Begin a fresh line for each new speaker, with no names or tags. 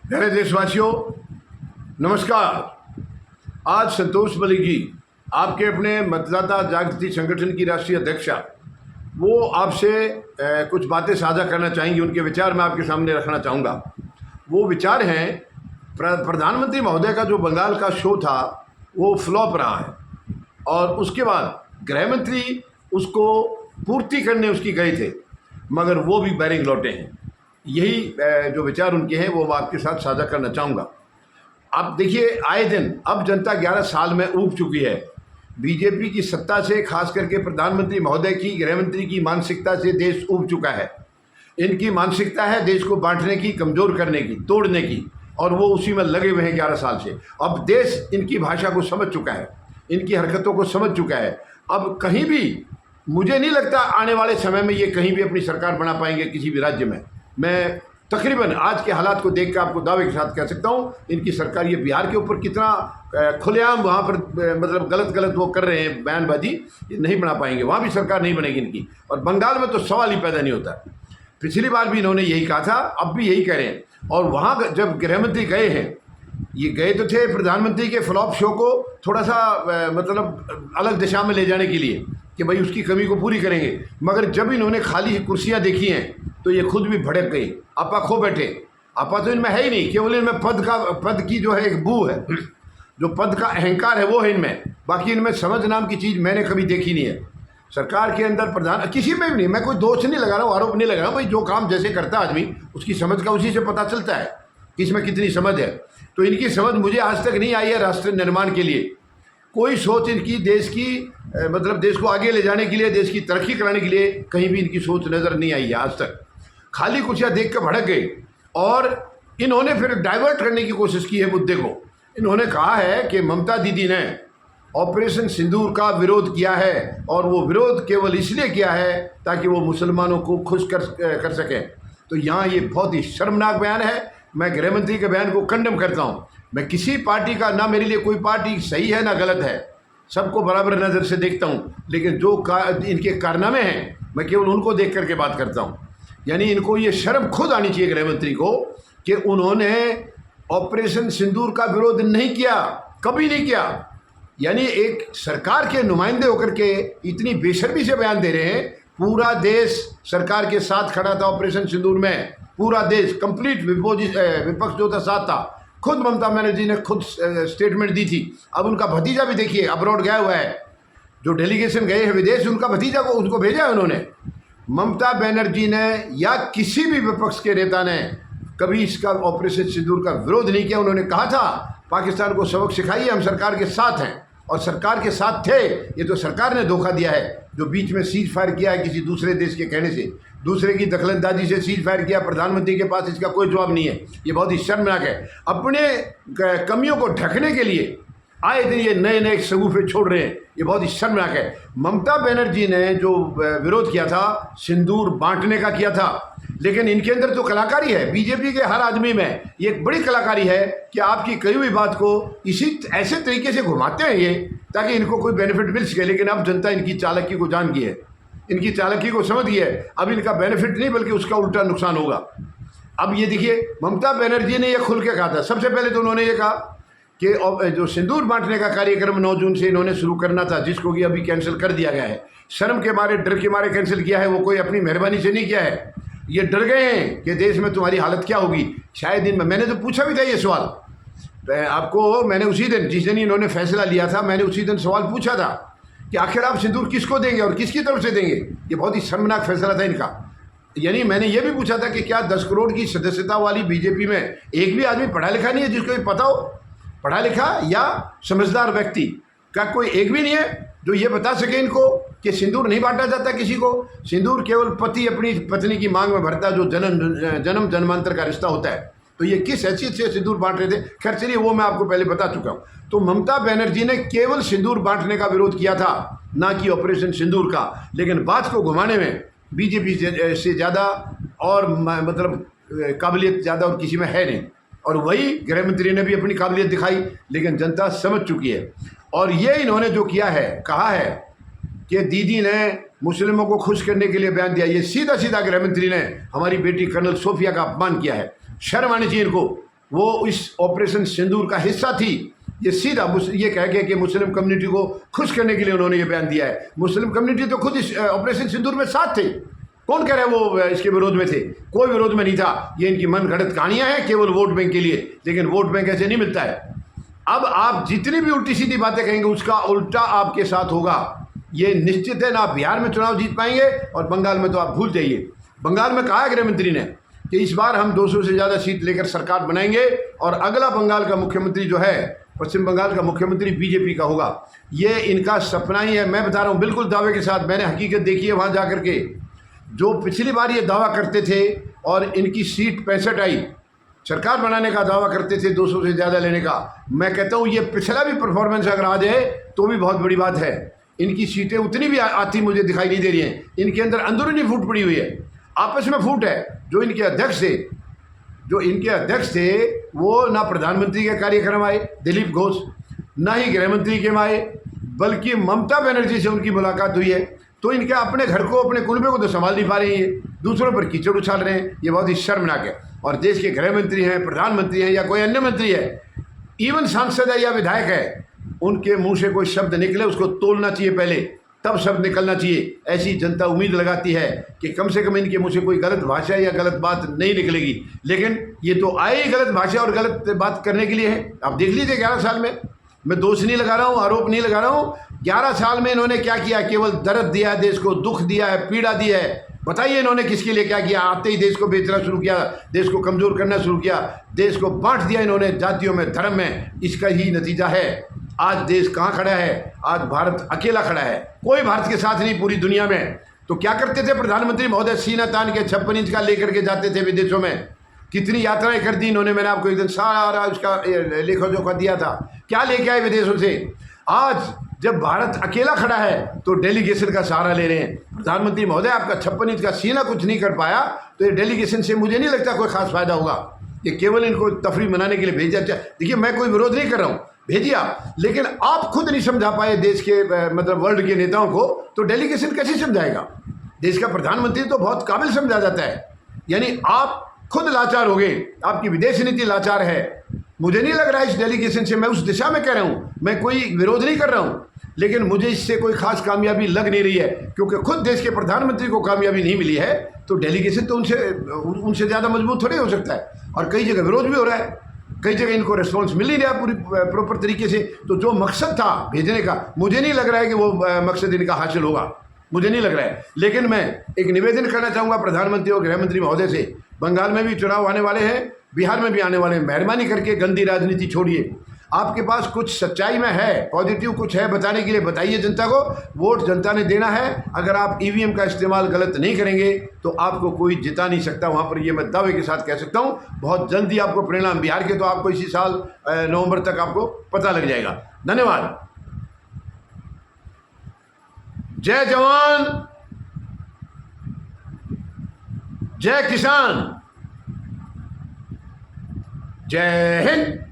प्यारे देशवासियों, नमस्कार। आज संतोष मलिक जी, आपके अपने मतदाता जागृति संगठन की राष्ट्रीय अध्यक्षा, वो आपसे कुछ बातें साझा करना चाहेंगी। उनके विचार मैं आपके सामने रखना चाहूँगा। वो विचार हैं, प्रधानमंत्री महोदय का जो बंगाल का शो था वो फ्लॉप रहा है और उसके बाद गृह मंत्री उसको पूर्ति करने उसकी गए थे, मगर वो भी बैरिंग लौटे हैं। यही जो विचार उनके हैं वो मैं आपके साथ साझा करना चाहूँगा। आप देखिए, आए दिन अब जनता 11 साल में ऊब चुकी है। बीजेपी की सत्ता से, खास करके प्रधानमंत्री महोदय की, गृह मंत्री की मानसिकता से देश ऊब चुका है। इनकी मानसिकता है देश को बांटने की, कमज़ोर करने की, तोड़ने की, और वो उसी में लगे हुए हैं 11 साल से। अब देश इनकी भाषा को समझ चुका है, इनकी हरकतों को समझ चुका है। अब कहीं भी मुझे नहीं लगता आने वाले समय में ये कहीं भी अपनी सरकार बना पाएंगे किसी भी राज्य में। मैं तकरीबन आज के हालात को देख कर आपको दावे के साथ कह सकता हूँ, इनकी सरकार, ये बिहार के ऊपर कितना खुलेआम वहाँ पर मतलब गलत वो कर रहे हैं बयानबाजी, ये नहीं बना पाएंगे। वहाँ भी सरकार नहीं बनेगी इनकी, और बंगाल में तो सवाल ही पैदा नहीं होता। पिछली बार भी इन्होंने यही कहा था, अब भी यही कह रहे हैं। और वहाँ जब गृहमंत्री गए हैं, ये गए तो थे प्रधानमंत्री के फ्लॉप शो को थोड़ा सा मतलब अलग दिशा में ले जाने के लिए कि भाई उसकी कमी को पूरी करेंगे, मगर जब इन्होंने खाली कुर्सियाँ देखी हैं तो ये खुद भी भड़क गई। आपा खो बैठे। आपा तो इनमें है ही नहीं, केवल इनमें पद की जो है एक बू है, जो पद का अहंकार है वो है इनमें। बाकी इनमें समझ नाम की चीज़ मैंने कभी देखी नहीं है। सरकार के अंदर प्रधान किसी में भी नहीं, मैं कोई दोष नहीं लगा रहा हूँ, आरोप नहीं लगा रहा हूँ। भाई जो काम जैसे करता है आदमी, उसकी समझ का उसी से पता चलता है कि इसमें कितनी समझ है। तो इनकी समझ मुझे आज तक नहीं आई है राष्ट्र निर्माण के लिए। कोई सोच इनकी देश की मतलब देश को आगे ले जाने के लिए, देश की तरक्की कराने के लिए कहीं भी इनकी सोच नज़र नहीं आई है आज तक। खाली कुर्सियाँ देख कर भड़क गए और इन्होंने फिर डाइवर्ट करने की कोशिश की है मुद्दे को। इन्होंने कहा है कि ममता दीदी ने ऑपरेशन सिंदूर का विरोध किया है, और वो विरोध केवल इसलिए किया है ताकि वो मुसलमानों को खुश कर सकें। तो यहाँ ये बहुत ही शर्मनाक बयान है। मैं गृह मंत्री के बयान को कंडेम करता हूँ। मैं किसी पार्टी का, ना मेरे लिए कोई पार्टी सही है ना गलत है, सबको बराबर नज़र से देखता हूँ, लेकिन जो इनके कारनामे हैं मैं केवल उनको देख करके बात करता हूँ। यानी इनको ये शर्म खुद आनी चाहिए गृह मंत्री को कि उन्होंने ऑपरेशन सिंदूर का विरोध नहीं किया, कभी नहीं किया। यानी एक सरकार के नुमाइंदे होकर के इतनी बेशर्मी से बयान दे रहे हैं। पूरा देश सरकार के साथ खड़ा था ऑपरेशन सिंदूर में, पूरा देश कंप्लीट विपक्ष जो था साथ था। खुद ममता बनर्जी ने खुद स्टेटमेंट दी थी। अब उनका भतीजा भी देखिए अब्रॉड गया हुआ है, जो डेलीगेशन गए हैं विदेश, उनका भतीजा को उनको भेजा है उन्होंने। ममता बनर्जी ने या किसी भी विपक्ष के नेता ने कभी इसका ऑपरेशन सिंदूर का विरोध नहीं किया। उन्होंने कहा था पाकिस्तान को सबक सिखाइए, हम सरकार के साथ हैं, और सरकार के साथ थे। ये तो सरकार ने धोखा दिया है, जो बीच में सीज फायर किया है किसी दूसरे देश के कहने से, दूसरे की दखलंदाजी से सीज फायर किया। प्रधानमंत्री के पास इसका कोई जवाब नहीं है। ये बहुत ही शर्मनाक है। अपने कमियों को ढकने के लिए आए दिन ये नए नए शगुफे छोड़ रहे हैं, ये बहुत ही शर्मनाक है। ममता बनर्जी ने जो विरोध किया था सिंदूर बांटने का किया था, लेकिन इनके अंदर तो कलाकारी है। बीजेपी के हर आदमी में ये एक बड़ी कलाकारी है कि आपकी कही हुई बात को इसी ऐसे तरीके से घुमाते हैं ये, ताकि इनको कोई बेनिफिट मिल सके। लेकिन अब जनता इनकी चालाकी को जान गई है, इनकी चालाकी को समझ गई है। अब इनका बेनिफिट नहीं बल्कि उसका उल्टा नुकसान होगा। अब ये देखिए, ममता बनर्जी ने यह खुल के कहा था। सबसे पहले तो उन्होंने ये कहा कि जो सिंदूर बांटने का कार्यक्रम 9 जून से इन्होंने शुरू करना था, जिसको कि अभी कैंसिल कर दिया गया है। शर्म के मारे, डर के मारे कैंसिल किया है, वो कोई अपनी मेहरबानी से नहीं किया है। ये डर गए हैं कि देश में तुम्हारी हालत क्या होगी। शायद दिन में मैंने तो पूछा भी था ये सवाल आपको, मैंने उसी दिन, जिस दिन इन्होंने फैसला लिया था, मैंने उसी दिन सवाल पूछा था कि आखिर आप सिंदूर किसको देंगे और किसकी तरफ से देंगे। ये बहुत ही शर्मनाक फैसला था इनका। यानी मैंने ये भी पूछा था कि क्या 10 करोड़ की सदस्यता वाली बीजेपी में एक भी आदमी पढ़ा लिखा नहीं है, जिसको ये पता हो, पढ़ा लिखा या समझदार व्यक्ति का कोई एक भी नहीं है जो ये बता सके इनको कि सिंदूर नहीं बांटा जाता किसी को। सिंदूर केवल पति अपनी पत्नी की मांग में भरता, जो जन्म जन्मांतर का रिश्ता होता है। तो ये किस हैसियत से सिंदूर बांट रहे थे, खैर चलिए वो मैं आपको पहले बता चुका हूँ। तो ममता बनर्जी ने केवल सिंदूर बांटने का विरोध किया था, ना कि ऑपरेशन सिंदूर का। लेकिन बात को घुमाने में बीजेपी से ज़्यादा और मतलब काबिलियत ज़्यादा और किसी में है नहीं। और वही गृह मंत्री ने भी अपनी काबिलियत दिखाई, लेकिन जनता समझ चुकी है। और ये इन्होंने जो किया है, कहा है कि दीदी ने मुस्लिमों को खुश करने के लिए बयान दिया, ये सीधा सीधा गृह मंत्री ने हमारी बेटी कर्नल सोफिया का अपमान किया है। शर्म आनी चाहिए इनको। वो इस ऑपरेशन सिंदूर का हिस्सा थी। ये सीधा ये कह के कि मुस्लिम कम्युनिटी को खुश करने के लिए उन्होंने ये बयान दिया है। मुस्लिम कम्युनिटी तो खुद इस ऑपरेशन सिंदूर में साथ थे। कौन कह रहा है वो इसके विरोध में थे? कोई विरोध में नहीं था। ये इनकी मन गढ़ंत कहानियां हैं केवल वोट बैंक के लिए, लेकिन वोट बैंक ऐसे नहीं मिलता है। अब आप जितनी भी उल्टी सीधी बातें कहेंगे उसका उल्टा आपके साथ होगा, ये निश्चित है। ना आप बिहार में चुनाव जीत पाएंगे और बंगाल में तो आप भूल जाइए। बंगाल में कहा गृह मंत्री ने कि इस बार हम 200 से ज़्यादा सीट लेकर सरकार बनाएंगे और अगला बंगाल का मुख्यमंत्री जो है, पश्चिम बंगाल का मुख्यमंत्री बीजेपी का होगा। ये इनका सपना ही है। मैं बता रहा हूँ बिल्कुल दावे के साथ, मैंने हकीकत देखी है वहाँ जा कर के। जो पिछली बार ये दावा करते थे और इनकी सीट 65 आई, सरकार बनाने का दावा करते थे 200 से ज़्यादा लेने का, मैं कहता हूँ ये पिछला भी परफॉर्मेंस अगर आ जाए तो भी बहुत बड़ी बात है। इनकी सीटें उतनी भी आती मुझे दिखाई नहीं दे रही हैं। इनके अंदर अंदरूनी फूट पड़ी हुई है, आपस में फूट है। जो इनके अध्यक्ष थे वो ना प्रधानमंत्री के कार्यक्रम आए दिलीप घोष, ना ही गृह मंत्री के में आए, बल्कि ममता बनर्जी से उनकी मुलाकात हुई है। तो इनके अपने घर को, अपने कुनबे को तो संभाल नहीं पा रही है, दूसरों पर कीचड़ उछाल रहे हैं। ये बहुत ही शर्मनाक है। और देश के गृह मंत्री हैं, प्रधानमंत्री हैं या कोई अन्य मंत्री है, इवन सांसद है या विधायक है, उनके मुंह से कोई शब्द निकले उसको तोलना चाहिए पहले, तब शब्द निकलना चाहिए। ऐसी जनता उम्मीद लगाती है कि कम से कम इनके मुंह से कोई गलत भाषा या गलत बात नहीं निकलेगी। लेकिन ये तो आए ही गलत भाषा और गलत बात करने के लिए है। आप देख लीजिए 11 साल में, मैं दोष नहीं लगा रहा हूँ, आरोप नहीं लगा रहा हूँ, 11 साल में इन्होंने क्या किया? केवल दर्द दिया है देश को, दुख दिया है, पीड़ा दी है। बताइए इन्होंने किसके लिए क्या किया? आते ही देश को बेचना शुरू किया, देश को कमज़ोर करना शुरू किया, देश को बांट दिया इन्होंने जातियों में, धर्म में। इसका ही नतीजा है आज देश कहाँ खड़ा है। आज भारत अकेला खड़ा है, कोई भारत के साथ नहीं पूरी दुनिया में। तो क्या करते थे प्रधानमंत्री महोदय? सीना तान के 56 इंच का लेकर के जाते थे विदेशों में। कितनी यात्राएं कर दी इन्होंने, मैंने आपको एक दिन सारा उसका लेखा जोखा दिया था। क्या लेके आए विदेशों से? आज जब भारत अकेला खड़ा है तो डेलीगेशन का सहारा ले रहे हैं। प्रधानमंत्री महोदय आपका 56 इंच का सीना कुछ नहीं कर पाया तो ये डेलीगेशन से मुझे नहीं लगता कोई खास फायदा होगा। ये केवल इनको तफरीह मनाने के लिए भेजा। देखिए मैं कोई विरोध नहीं कर रहा हूँ, भेजिए आप, लेकिन आप खुद नहीं समझा पाए देश के मतलब वर्ल्ड के नेताओं को, तो डेलीगेशन कैसे समझाएगा? देश का प्रधानमंत्री तो बहुत काबिल समझा जाता है। यानी आप खुद लाचार हो गए, आपकी विदेश नीति लाचार है। मुझे नहीं लग रहा है इस डेलीगेशन से, मैं उस दिशा में कह रहा हूँ, मैं कोई विरोध नहीं कर रहा हूँ, लेकिन मुझे इससे कोई खास कामयाबी लग नहीं रही है, क्योंकि खुद देश के प्रधानमंत्री को कामयाबी नहीं मिली है तो डेलीगेशन तो उनसे ज़्यादा मजबूत थोड़ी हो सकता है। और कई जगह विरोध भी हो रहा है, कई जगह इनको रिस्पॉन्स मिल नहीं रहा पूरी प्रॉपर तरीके से। तो जो मकसद था भेजने का, मुझे नहीं लग रहा है कि वो मकसद इनका हासिल होगा, मुझे नहीं लग रहा है। लेकिन मैं एक निवेदन करना चाहूँगा प्रधानमंत्री और गृह मंत्री महोदय से, बंगाल में भी चुनाव आने वाले हैं, बिहार में भी आने वाले हैं, मेहरबानी करके गंदी राजनीति छोड़िए। आपके पास कुछ सच्चाई में है, पॉजिटिव कुछ है बताने के लिए, बताइए जनता को। वोट जनता ने देना है। अगर आप ईवीएम का इस्तेमाल गलत नहीं करेंगे तो आपको कोई जिता नहीं सकता वहाँ पर, ये मैं दावे के साथ कह सकता हूँ। बहुत जल्दी आपको परिणाम बिहार के तो आपको इसी साल नवंबर तक आपको पता लग जाएगा। धन्यवाद। जय जवान, जय किसान, जय हिंद।